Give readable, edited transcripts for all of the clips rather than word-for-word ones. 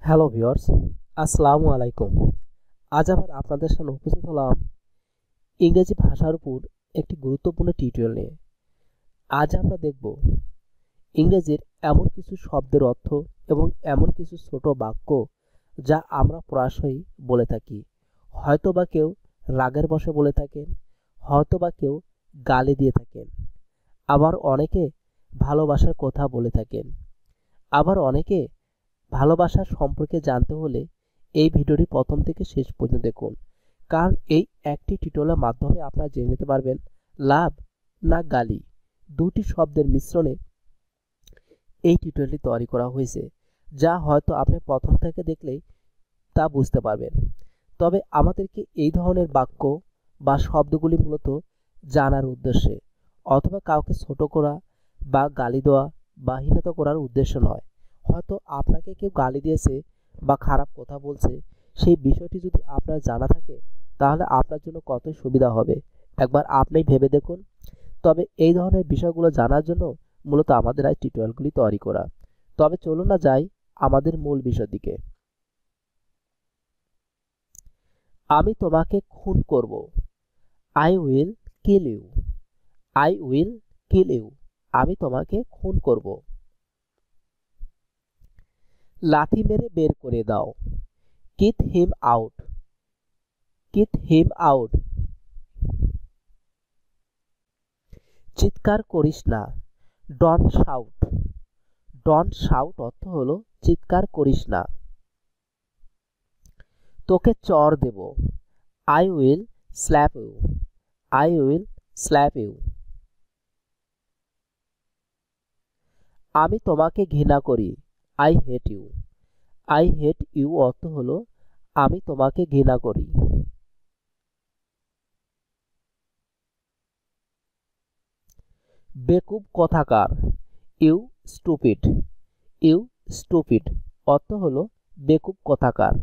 Hello viewers, আসসালামু আলাইকুম। আজ আবার আপনাদের সামনে উপস্থিত হলাম ইংরেজি ভাষার উপর একটি গুরুত্বপূর্ণ টিউটোরিয়াল নিয়ে। আজ আমরা দেখব ইংরেজির এমন কিছু শব্দের অর্থ এবং এমন কিছু ছোট বাক্য যা আমরা প্রায়শই বলে থাকি। হয়তোবা কেউ রাগের বশে বলে থাকেন, হয়তোবা কেউ গালি দিয়ে থাকেন, আবার অনেকে ভালোবাসার কথা বলে থাকেন, আবার অনেকে ভালোবাসার সম্পর্কে জানতে হলে এই ভিডিওটি প্রথম থেকে শেষ পর্যন্ত দেখুন, কারণ এই একটি টিউটোরিয়ালের মাধ্যমে আপনারা জেনে নিতে পারবেন লাভ না গালি দুটি শব্দের মিশ্রণে এই টিউটোরিয়ালটি তৈরি করা হয়েছে, যা হয়তো আপনি প্রথম থেকে দেখলেই তা বুঝতে পারবেন। তবে আমাদেরকে এই ধরনের বাক্য বা শব্দগুলি মূলত জানার উদ্দেশ্যে, অথবা কাউকে ছোট করা বা গালি দেওয়া বা হীনতা করার উদ্দেশ্য নয়। হয়তো আপনাকে কেউ গালি দিয়েছে বা খারাপ কথা বলছে, সেই বিষয়টি যদি আপনার জানা থাকে তাহলে আপনার জন্য কতই সুবিধা হবে একবার আপনি ভেবে দেখুন। তবে এই ধরনের বিষয়গুলো জানার জন্য মূলত আমাদের আজ টিউটোরিয়ালগুলি তৈরি করা। তবে চলুন না যাই আমাদের মূল বিষয়ের দিকে। আমি তোমাকে খুন করব। I will kill you. I will kill you. আমি তোমাকে খুন করব। লাথি মেরে বের করে দাও। Kick him out. Kick him out. চিৎকার করিস না। Don't shout. ডন্ট শাউট অর্থ হলো চিৎকার করিস না। তোকে চড় দেব। I will slap you. I will slap you. আমি তোমাকে ঘৃণা করি। I hate you. I hate you অর্থ হলো আমি তোমাকে ঘৃণা করি। বেকুব কথাকার। You stupid. ইউ স্টুপিড অর্থ হলো বেকুব কথাকার।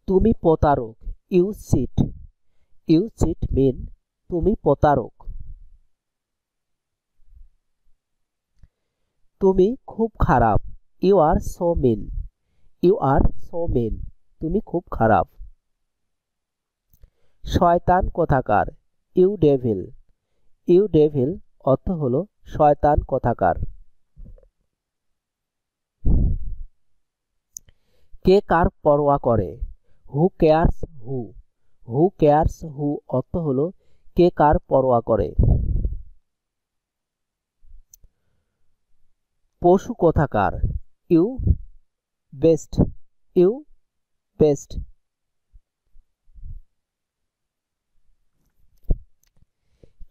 তুমি প্রতারক। You cheat. You cheat mean তুমি প্রতারক। তুমি খুব খারাপ। You are so mean. You are so mean তুমি খুব খারাপ। শয়তান কোথাকার। You devil. ইউ ডেভিল অর্থ হলো শয়তান কোথাকার। কে কার পরোয়া করে। Who cares who. Who cares হু অর্থ হলো কে কার পরোয়া করে। পশু কোথাকার। You beast. You beast.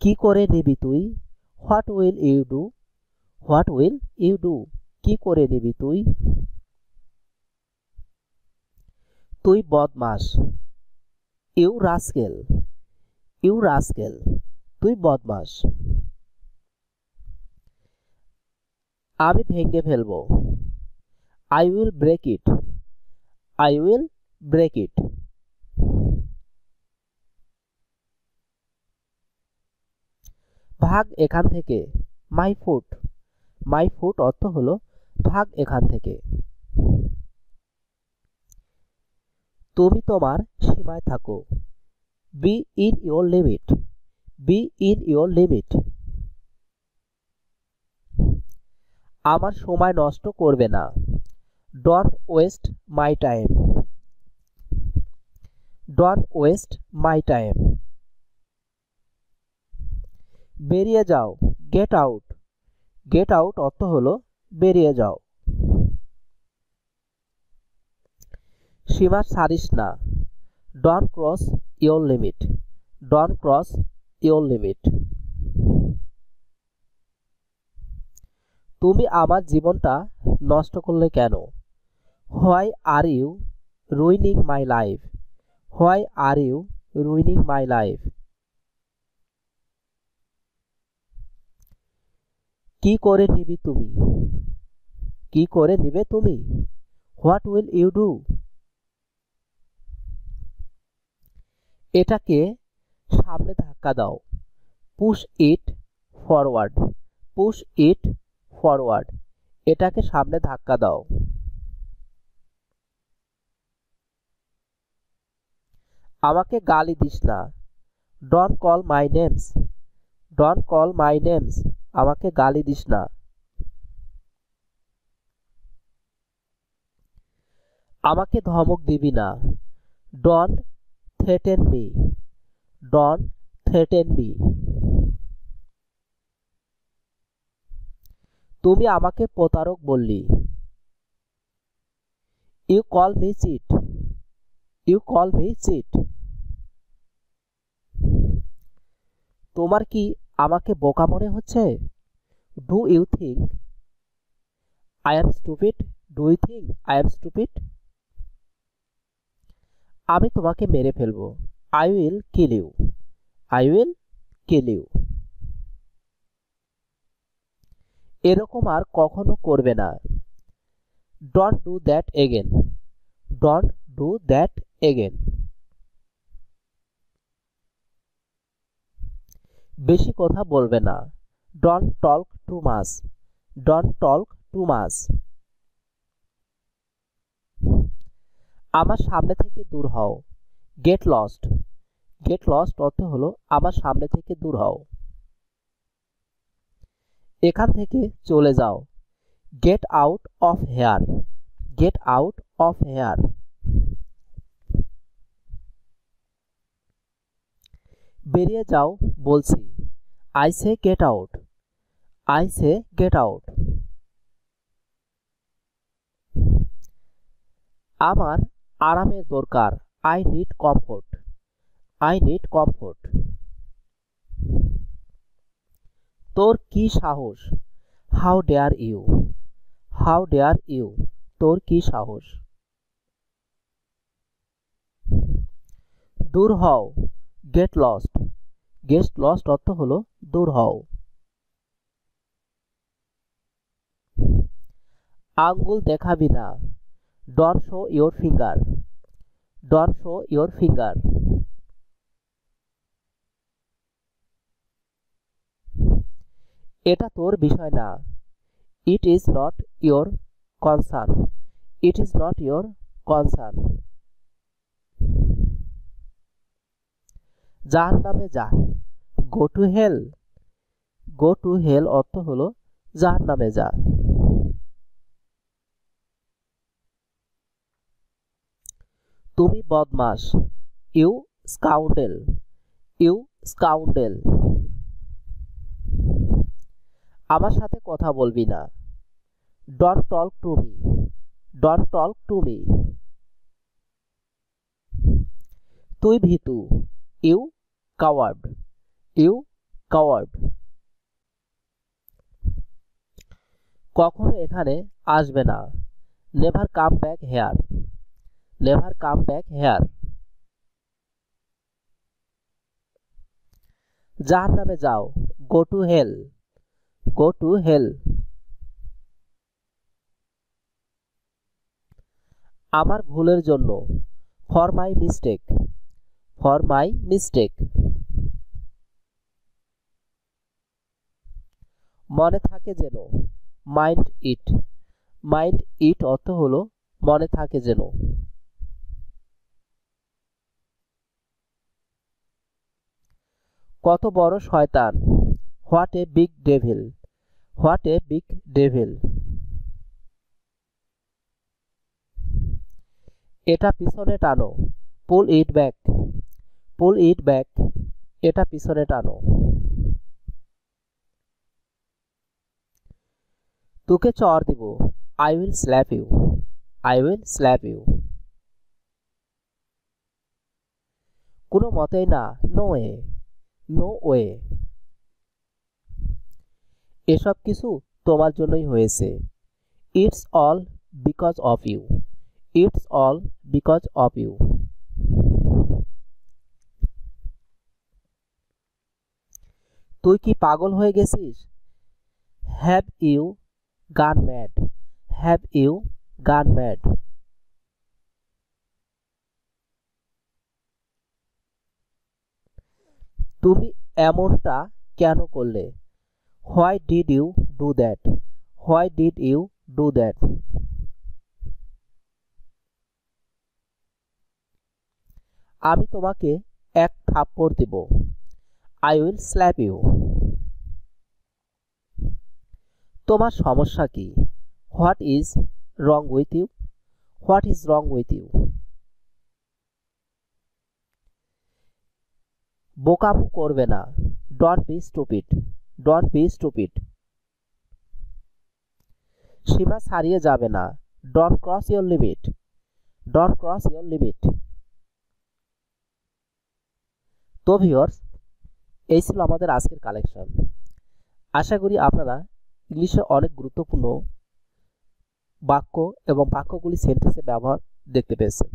কি করে নিবি তুই। What will you do. What will you do কি করে নিবি তুই। তুই বদমাস। You rascal. ইউ রাস্কেল তুই বদমাস। আমি ভেঙে ফেলবো। I will break it. I will break it. ভাগ এখান থেকে। My foot. মাই ফুট অর্থ হলো ভাগ এখান থেকে। তুমি তোমার সীমায় থাকো। Be in your limit. Be in your limit. আমার সময় নষ্ট করবে না। Don't waste my time. Don't waste my time. বেরিয়ে যাও। Get out. গেট আউট অর্থ হলো বেরিয়ে যাও। সীমা ছাড়িস না। Don't cross your limit. Don't cross your limit. তুমি আমার জীবনটা নষ্ট করলে কেন। Why are you ruining my life. Why are you ruining my life. কি করে নিবি তুমি। কি করে নিবে তুমি। What will you do. এটাকে সামনে ধাক্কা দাও। Push it forward. Push it forward এটাকে সামনে ধাক্কা দাও। আমাকে গালি দিস না। Don't call my names. Don't call my names. আমাকে গালি দিস না। আমাকে ধমক দিবি না। Don't threaten me. Don't threaten me. তুমি আমাকে প্রতারক বললি। You call me cheat. You call me cheat. তোমার কি আমাকে বোকা মনে হচ্ছে? Do you think I am stupid? Do you think I am stupid? আমি তোমাকে মেরে ফেলবো। I will kill you. I will kill you. এরকম আর কখনো করবে না। Don't do that again. Don't do that again. বেশি কথা বলবে না। Don't talk too much. Don't talk too much. আমার সামনে থেকে দূর হও। Get lost. গেট লস্ট অর্থ হলো আমার সামনে থেকে দূর হও। এখান থেকে চলে যাও। Get out of here. Get out of here. বেরিয়ে যাও বলছি। I say get out. I say get out. আমার আরামের দরকার। I need comfort. I need comfort. তোর কি সাহস? How dare you. How dare you. তোর কি সাহস? দূর হও। Get lost. গেট লস্ট অর্থ হলো দূর হও। আঙ্গুল দেখাবি না। Don't show your finger. Don't show your finger. এটা তোর বিষয় না। It is not your concern. It is not your concern. জাহান্নামে যা। গো টু হেল। গো টু হেল অর্থ হলো জাহান্নামে যা। তুমি বদমাশ। You scoundrel. You scoundrel. আমার সাথে কথা বলবি না। Don't talk to me. Don't talk to me. তুই ভীতু। You coward. You coward. কখনো এখানে আসবে না। Never come back here. Never come back here. জাহান্নামে যাও। Go to hell. Go to hell. আমার ভুলের জন্য। For my mistake. For my mistake. মনে থাকে যেন। Mind it. মাইন্ড ইট অর্থ হলো মনে থাকে যেন। কত বড় শয়তান। What a big devil. What a big devil. এটা পিছনে টানো। Pull it back. Pull it back. এটা পিছনে টানো। তোকে চড় দিব। I will slap you. I will slap you. কোনো মতেই না। No way. No way. এসব কিছু তোমার জন্যই হয়েছে। It's all because of you. It's all because of you. তুই কি পাগল হয়ে গেছিস? Have you gone mad. Have you gone mad. তুমি এমনটা কেন করলে? Why did you do that. Why did you do that? আমি তোমাকে এক থাপ্পড় দেব। I will slap you. তোমার সমস্যা কি? What is wrong with you? What is wrong with you? বোকামো করবে না। Don't be stupid. Don't be stupid. সীমা ছাড়িয়ে যাবে না। Don't cross your limit. Don't cross your limit. তো ভিউয়ার্স, এই ছিল আমাদের আজকের কালেকশন। আশা করি আপনারা ইংলিশে অনেক গুরুত্বপূর্ণ বাক্য এবং বাক্যগুলি সেন্টেন্সে ব্যবহার দেখতে পেয়েছেন।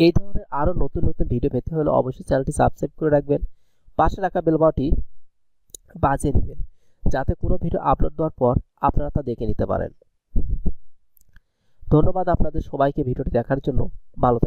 এই ধরনের আরও নতুন নতুন ভিডিও পেতে হলে অবশ্যই চ্যানেলটি সাবস্ক্রাইব করে রাখবেন, পাশে রাখা বেল বাটনটি বাজিয়ে নেবেন, যাতে কোনো ভিডিও আপলোড দেওয়ার পর আপনারা তা দেখে নিতে পারেন। ধন্যবাদ আপনাদের সবাইকে ভিডিওটি দেখার জন্য। ভালো থাকবেন।